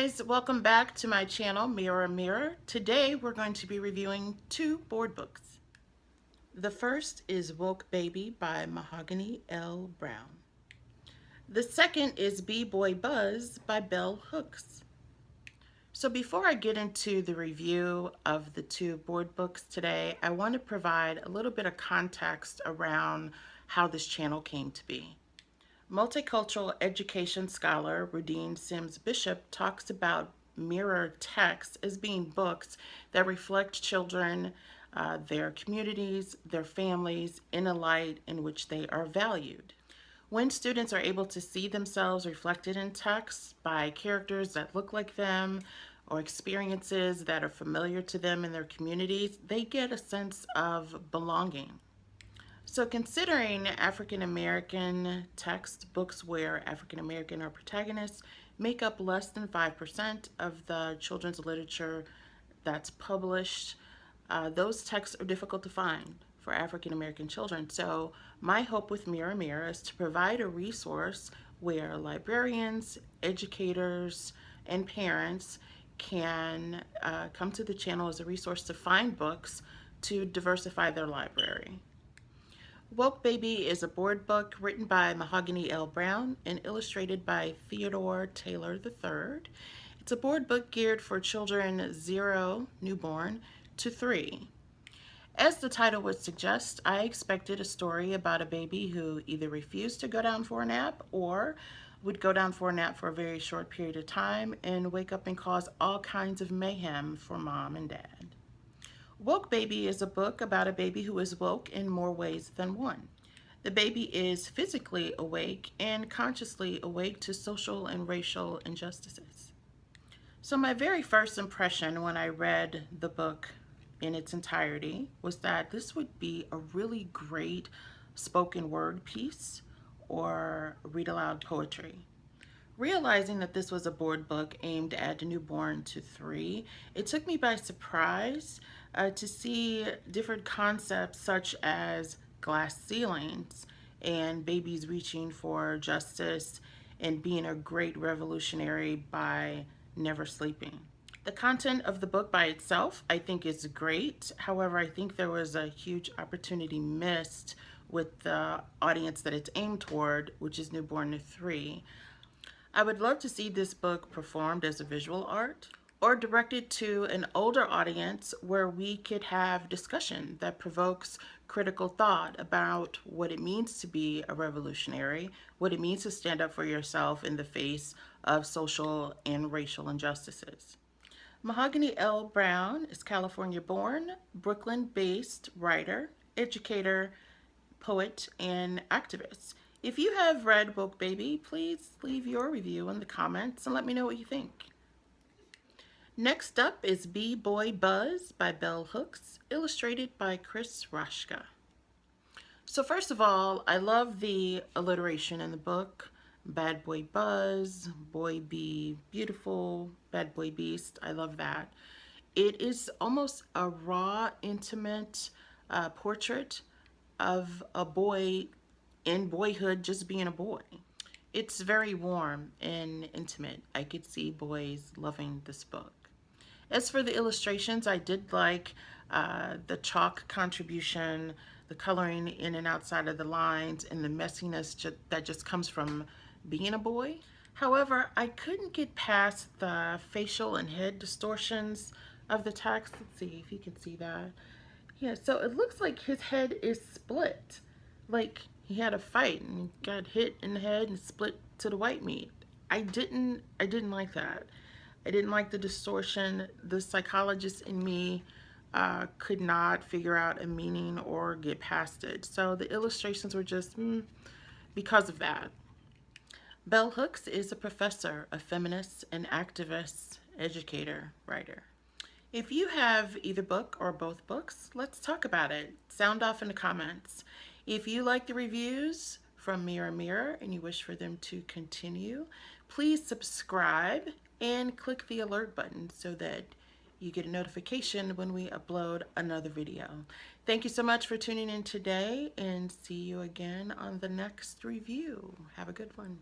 guys, welcome back to my channel, Mirror Mirror. Today we're going to be reviewing two board books. The first is Woke Baby by Mahogany L. Brown. The second is B-Boy Buzz by Bell Hooks. So before I get into the review of the two board books today, I want to provide a little bit of context around how this channel came to be. Multicultural education scholar Rudine Sims Bishop talks about mirror texts as being books that reflect children, their communities, their families in a light in which they are valued. When students are able to see themselves reflected in texts by characters that look like them or experiences that are familiar to them in their communities, they get a sense of belonging. So considering African American textbooks where African American are protagonists make up less than 5% of the children's literature that's published, those texts are difficult to find for African American children. So my hope with Mirror Mirror is to provide a resource where librarians, educators, and parents can come to the channel as a resource to find books to diversify their library. Woke Baby is a board book written by Mahogany L. Brown and illustrated by Theodore Taylor III. It's a board book geared for children 0, newborn, to 3. As the title would suggest, I expected a story about a baby who either refused to go down for a nap or would go down for a nap for a very short period of time and wake up and cause all kinds of mayhem for mom and dad. Woke Baby is a book about a baby who is woke in more ways than one. The baby is physically awake and consciously awake to social and racial injustices. So my very first impression when I read the book in its entirety was that this would be a really great spoken word piece or read aloud poetry. Realizing that this was a board book aimed at newborn to 3, it took me by surprise to see different concepts such as glass ceilings and babies reaching for justice and being a great revolutionary by never sleeping. The content of the book by itself I think is great. However, I think there was a huge opportunity missed with the audience that it's aimed toward, which is newborn to 3. I would love to see this book performed as a visual art or directed to an older audience where we could have discussion that provokes critical thought about what it means to be a revolutionary, what it means to stand up for yourself in the face of social and racial injustices. Mahogany L. Brown is California-born, Brooklyn-based writer, educator, poet, and activist. If you have read Woke Baby, please leave your review in the comments and let me know what you think. Next up is B-Boy Buzz by Bell Hooks, illustrated by Chris Rashka. So first of all, I love the alliteration in the book. Bad Boy Buzz, Boy Be Beautiful, Bad Boy Beast. I love that. It is almost a raw, intimate portrait of a boy in boyhood just being a boy. It's very warm and intimate. I could see boys loving this book. As for the illustrations, I did like the chalk contribution, the coloring in and outside of the lines, and the messiness that just comes from being a boy. However, I couldn't get past the facial and head distortions of the text. Let's see if you can see that. Yeah, so it looks like his head is split. Like he had a fight and got hit in the head and split to the white meat. I didn't like that. I didn't like the distortion. The psychologist in me could not figure out a meaning or get past it. So the illustrations were just because of that. Bell Hooks is a professor, a feminist, an activist, educator, writer. If you have either book or both books, let's talk about it. Sound off in the comments. If you like the reviews from Mirror Mirror and you wish for them to continue, please subscribe and click the alert button so that you get a notification when we upload another video. Thank you so much for tuning in today and see you again on the next review. Have a good one.